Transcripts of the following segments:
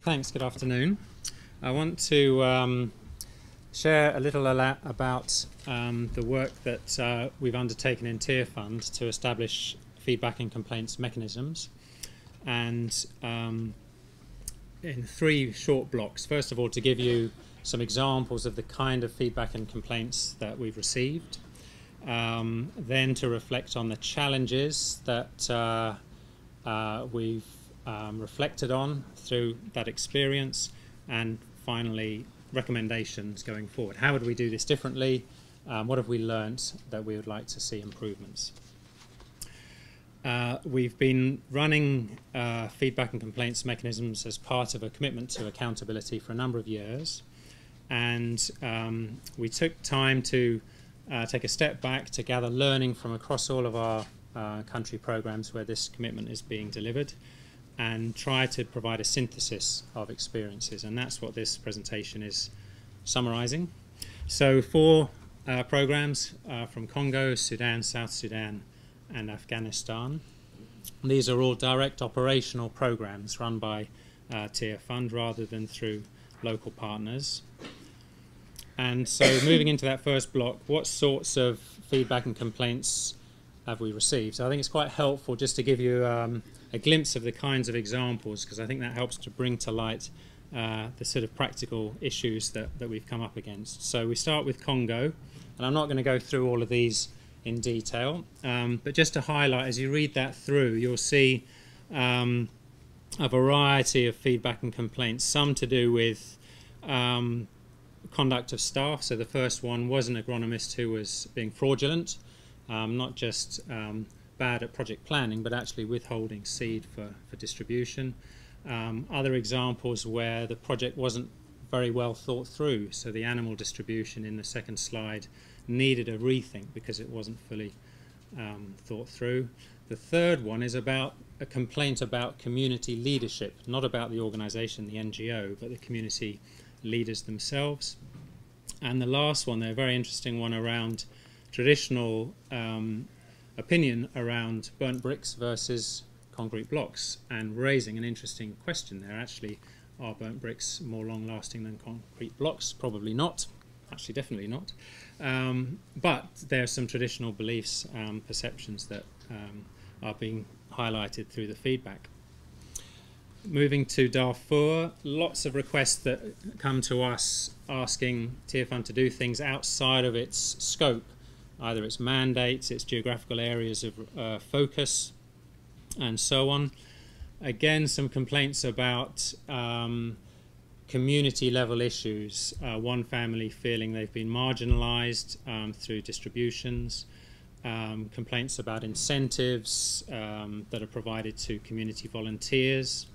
Thanks, good afternoon. I want to share a little about the work that we've undertaken in Tearfund to establish feedback and complaints mechanisms, and in 3 short blocks. First of all, to give you some examples of the kind of feedback and complaints that we've received, then to reflect on the challenges that we've reflected on through that experience, and finally recommendations going forward. How would we do this differently? What have we learnt that we would like to see improvements? We've been running feedback and complaints mechanisms as part of a commitment to accountability for a number of years, and we took time to take a step back to gather learning from across all of our country programs where this commitment is being delivered, and try to provide a synthesis of experiences, and that's what this presentation is summarising. So 4 programs from Congo, Sudan, South Sudan and Afghanistan. These are all direct operational programs run by Tearfund rather than through local partners. And so moving into that first block, what sorts of feedback and complaints have we received? So I think it's quite helpful just to give you a glimpse of the kinds of examples, because I think that helps to bring to light the sort of practical issues that we've come up against. So we start with Congo, and I'm not going to go through all of these in detail, but just to highlight, as you read that through, you'll see a variety of feedback and complaints, some to do with conduct of staff. So the first one was an agronomist who was being fraudulent, not just bad at project planning, but actually withholding seed for distribution. Other examples where the project wasn't very well thought through, so the animal distribution in the second slide needed a rethink because it wasn't fully thought through. The third one is about a complaint about community leadership, not about the organisation, the NGO, but the community leaders themselves. And the last one, a very interesting one around traditional opinion around burnt bricks versus concrete blocks, and raising an interesting question there. Actually, are burnt bricks more long-lasting than concrete blocks? Probably not. Actually, definitely not. But there are some traditional beliefs, perceptions that are being highlighted through the feedback. Moving to Darfur, lots of requests that come to us asking Tearfund to do things outside of its scope, either its mandates, its geographical areas of focus, and so on. Again, some complaints about community level issues. One family feeling they've been marginalised through distributions. Complaints about incentives that are provided to community volunteers.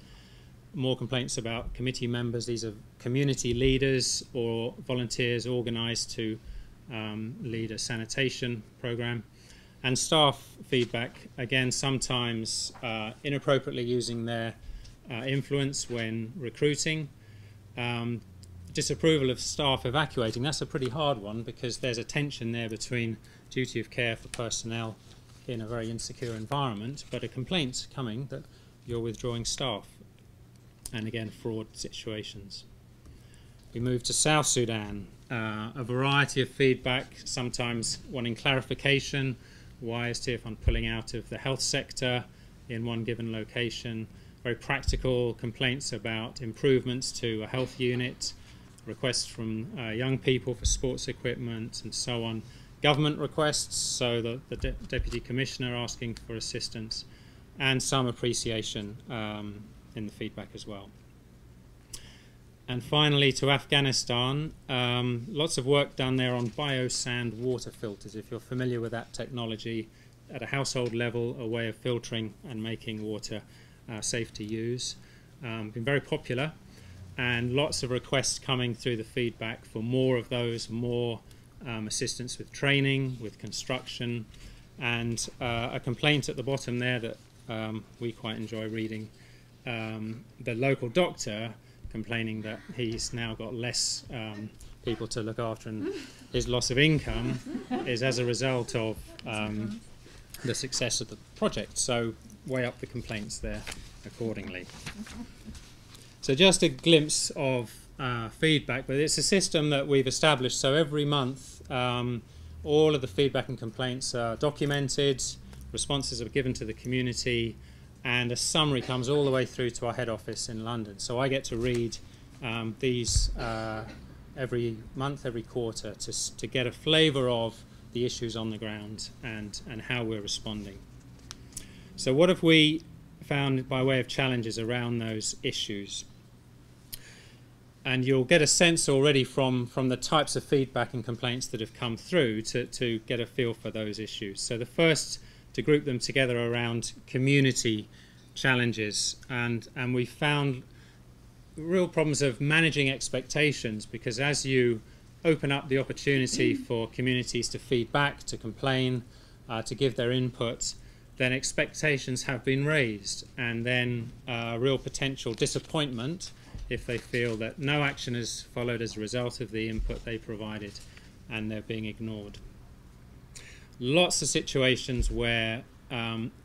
More complaints about committee members. These are community leaders or volunteers organised to lead a sanitation programme. And staff feedback, again, sometimes inappropriately using their influence when recruiting. Disapproval of staff evacuating, that's a pretty hard one, because there's a tension there between duty of care for personnel in a very insecure environment, but a complaint coming that you're withdrawing staff, and again, fraud situations. We move to South Sudan, a variety of feedback, sometimes wanting clarification. Why is Tearfund pulling out of the health sector in one given location? Very practical complaints about improvements to a health unit, requests from young people for sports equipment, and so on. Government requests, so the Deputy Commissioner asking for assistance, and some appreciation in the feedback as well. And finally, to Afghanistan, lots of work done there on biosand water filters. If you're familiar with that technology, at a household level, a way of filtering and making water safe to use. Been very popular, and lots of requests coming through the feedback for more of those, more assistance with training, with construction, and a complaint at the bottom there that we quite enjoy reading. The local doctor complaining that he's now got less people to look after, and his loss of income is as a result of the success of the project. So weigh up the complaints there accordingly. So just a glimpse of feedback, but it's a system that we've established. So every month, all of the feedback and complaints are documented, responses are given to the community, and a summary comes all the way through to our head office in London. So I get to read these every month, every quarter, to get a flavour of the issues on the ground and how we're responding. So what have we found by way of challenges around those issues? And you'll get a sense already from the types of feedback and complaints that have come through to get a feel for those issues. So the first, to group them together around community challenges, and we found real problems of managing expectations, because as you open up the opportunity for communities to feed back, to complain, to give their input, then expectations have been raised, and then real potential disappointment if they feel that no action has followed as a result of the input they provided and they're being ignored. Lots of situations where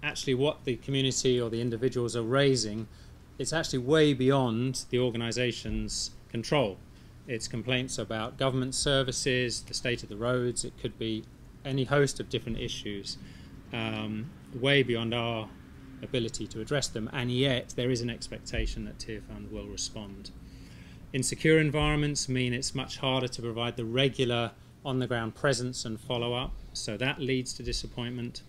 actually what the community or the individuals are raising, it's actually way beyond the organisation's control. It's complaints about government services, the state of the roads, it could be any host of different issues, way beyond our ability to address them, and yet there is an expectation that Tearfund will respond. Insecure environments mean it's much harder to provide the regular on-the-ground presence and follow-up, so that leads to disappointment.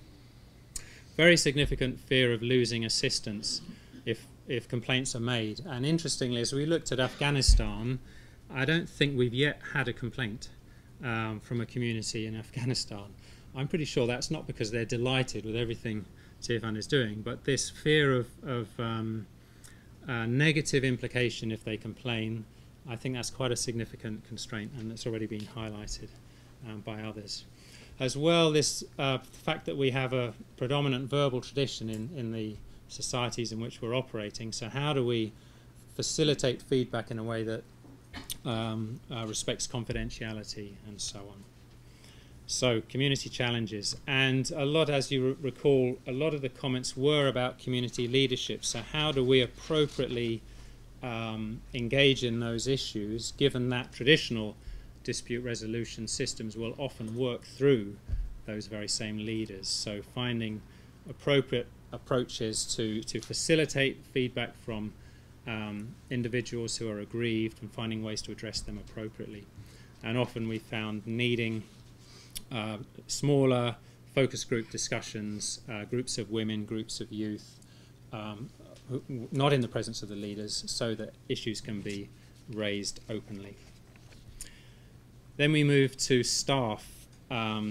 Very significant fear of losing assistance if complaints are made. And interestingly, as we looked at Afghanistan, I don't think we've yet had a complaint from a community in Afghanistan. I'm pretty sure that's not because they're delighted with everything Tearfund is doing, but this fear of negative implication if they complain, I think that's quite a significant constraint, and that's already been highlighted by others. As well, this fact that we have a predominant verbal tradition in the societies in which we're operating, so how do we facilitate feedback in a way that respects confidentiality and so on. So community challenges, and a lot, as you recall, a lot of the comments were about community leadership. So how do we appropriately engage in those issues, given that traditional dispute resolution systems will often work through those very same leaders. So finding appropriate approaches to facilitate feedback from individuals who are aggrieved and finding ways to address them appropriately. And often we found needing smaller focus group discussions, groups of women, groups of youth, not in the presence of the leaders, so that issues can be raised openly. Then we move to staff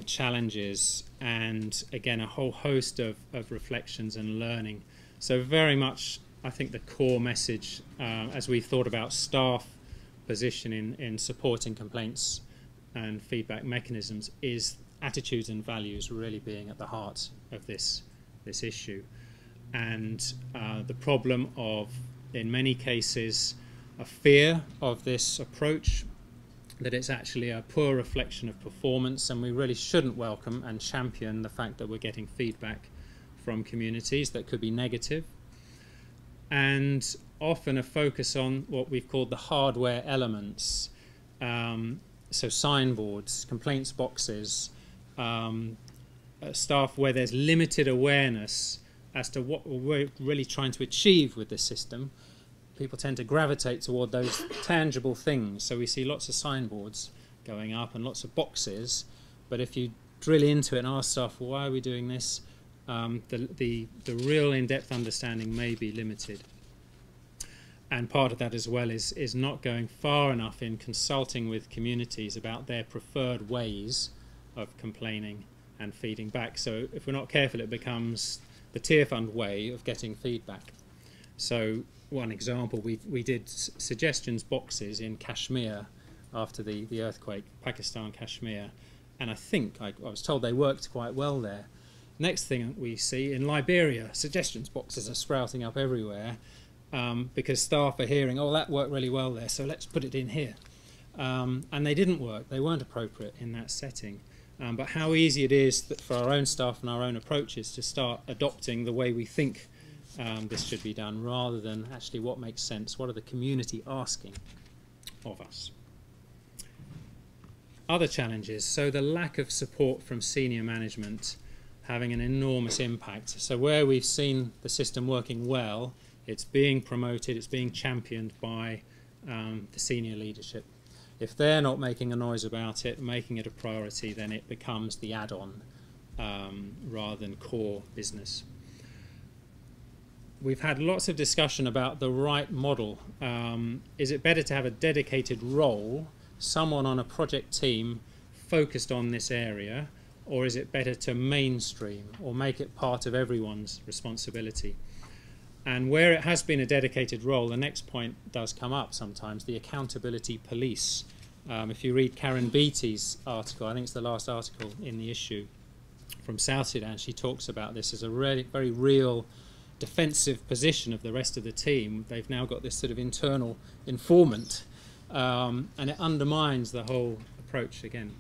challenges, and again a whole host of reflections and learning. So very much, I think the core message as we thought about staff position in supporting complaints and feedback mechanisms is attitudes and values really being at the heart of this issue. And the problem of, in many cases, a fear of this approach, that it's actually a poor reflection of performance, and we really shouldn't welcome and champion the fact that we're getting feedback from communities that could be negative. And often a focus on what we've called the hardware elements, so signboards, complaints boxes, staff where there's limited awareness as to what we're really trying to achieve with this system. People tend to gravitate toward those tangible things. So we see lots of signboards going up and lots of boxes, but if you drill into it and ask staff, well, why are we doing this, the real in-depth understanding may be limited. And part of that as well is not going far enough in consulting with communities about their preferred ways of complaining and feeding back. So if we're not careful, it becomes the Tearfund way of getting feedback. So one example, we did suggestions boxes in Kashmir after the earthquake, Pakistan, Kashmir, and I think I was told they worked quite well there. Next thing we see in Liberia, suggestions boxes are sprouting up everywhere because staff are hearing, oh, that worked really well there, so let's put it in here. And they didn't work, they weren't appropriate in that setting. But how easy it is that for our own staff and our own approaches to start adopting the way we think this should be done, rather than actually what makes sense, what are the community asking of us. Other challenges, so the lack of support from senior management having an enormous impact. So where we've seen the system working well, it's being promoted, it's being championed by the senior leadership. If they're not making a noise about it, making it a priority, then it becomes the add-on rather than core business. We've had lots of discussion about the right model. Is it better to have a dedicated role, someone on a project team focused on this area, or is it better to mainstream or make it part of everyone's responsibility? And where it has been a dedicated role, the next point does come up sometimes, the accountability police. If you read Karen Beattie's article, I think it's the last article in the issue from South Sudan, she talks about this as a really, very real defensive position of the rest of the team. They've now got this sort of internal informant, and it undermines the whole approach again.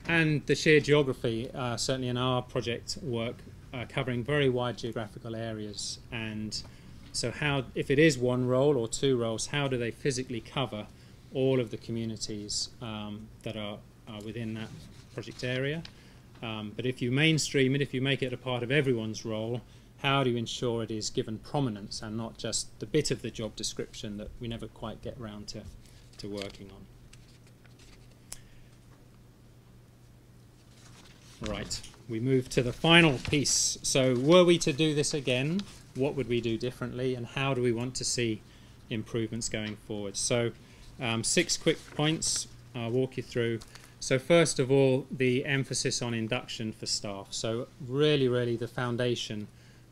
And the sheer geography, certainly in our project work, covering very wide geographical areas, and so how, if it is one role or two roles, how do they physically cover all of the communities that are within that project area? But if you mainstream it, if you make it a part of everyone's role, how do you ensure it is given prominence and not just the bit of the job description that we never quite get round to working on? Right, we move to the final piece. So were we to do this again, what would we do differently, and how do we want to see improvements going forward? So 6 quick points I'll walk you through. So first of all, the emphasis on induction for staff. So really the foundation,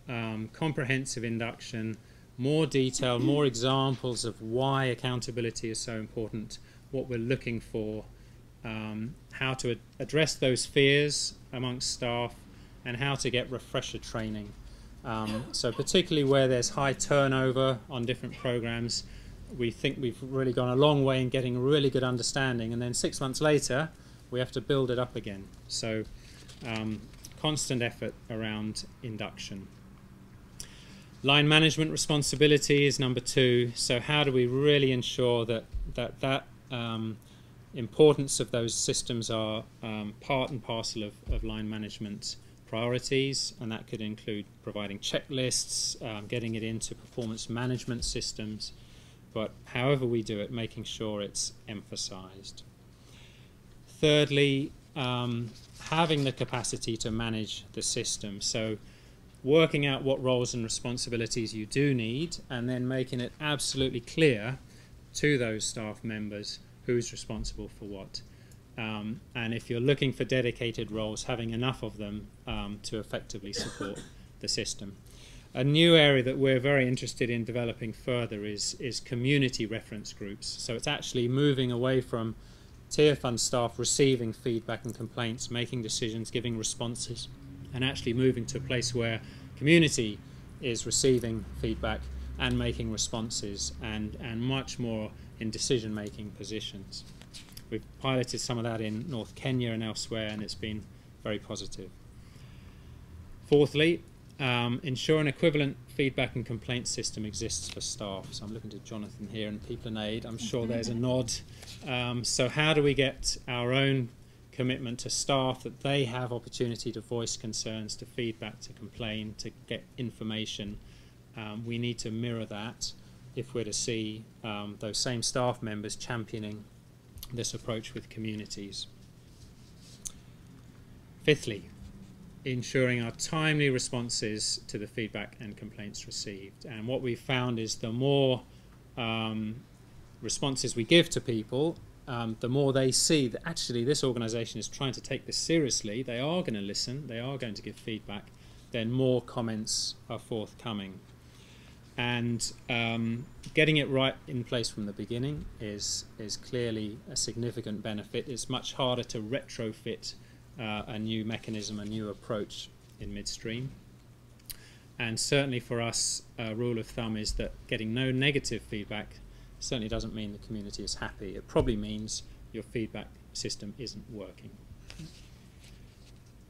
comprehensive induction, more detail, more examples of why accountability is so important, what we're looking for, how to address those fears amongst staff, and how to get refresher training. So particularly where there's high turnover on different programs, we think we've really gone a long way in getting a really good understanding, and then 6 months later we have to build it up again. So constant effort around induction. Line management responsibility is number 2. So how do we really ensure that importance of those systems are part and parcel of line management priorities, and that could include providing checklists, getting it into performance management systems, but however we do it, making sure it's emphasized. Thirdly, having the capacity to manage the system. So working out what roles and responsibilities you do need, and then making it absolutely clear to those staff members who's responsible for what. And if you're looking for dedicated roles, having enough of them to effectively support the system. A new area that we're very interested in developing further is community reference groups. So it's actually moving away from Tearfund staff receiving feedback and complaints, making decisions, giving responses, and actually moving to a place where community is receiving feedback and making responses, and much more in decision-making positions. We've piloted some of that in North Kenya and elsewhere, and it's been very positive. Fourthly, ensure an equivalent feedback and complaint system exists for staff. So I'm looking to Jonathan here and People in Aid. I'm sure there's a nod. So how do we get our own commitment to staff that they have opportunity to voice concerns, to feedback, to complain, to get information? We need to mirror that if we're to see those same staff members championing this approach with communities. Fifthly, ensuring our timely responses to the feedback and complaints received. And what we've found is the more responses we give to people, the more they see that actually this organisation is trying to take this seriously, they are going to listen, they are going to give feedback, then more comments are forthcoming. And getting it right in place from the beginning is clearly a significant benefit. It's much harder to retrofit a new mechanism, a new approach in midstream. And certainly for us, a rule of thumb is that getting no negative feedback certainly doesn't mean the community is happy. It probably means your feedback system isn't working.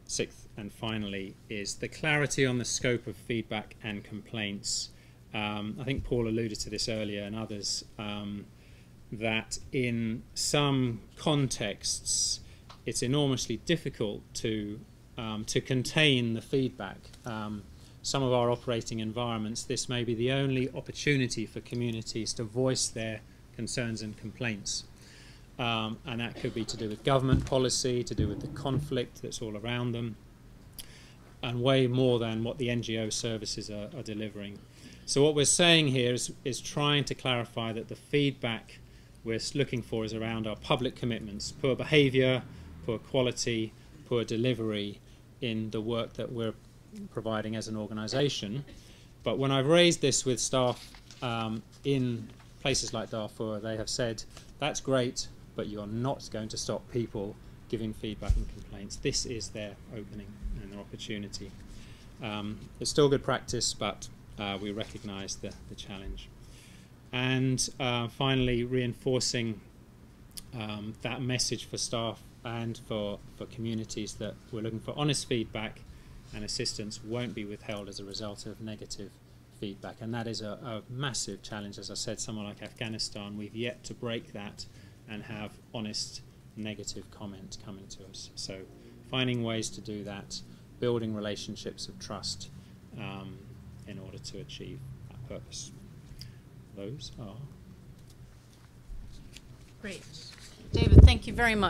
sixth and finally is the clarity on the scope of feedback and complaints. I think Paul alluded to this earlier and others, that in some contexts it's enormously difficult to contain the feedback. Some of our operating environments, this may be the only opportunity for communities to voice their concerns and complaints. And that could be to do with government policy, to do with the conflict that's all around them, and way more than what the NGO services are delivering. So what we're saying here is trying to clarify that the feedback we're looking for is around our public commitments, poor behaviour, poor quality, poor delivery in the work that we're providing as an organisation. But when I've raised this with staff in places like Darfur, they have said, that's great, but you're not going to stop people giving feedback and complaints. This is their opening and their opportunity. It's still good practice, but we recognise the challenge. And finally, reinforcing that message for staff and for communities that we're looking for honest feedback, and assistance won't be withheld as a result of negative feedback. And that is a massive challenge. As I said, somewhere like Afghanistan, we've yet to break that and have honest negative comment coming to us. So finding ways to do that, building relationships of trust in order to achieve that purpose. Those are... Great. David, thank you very much.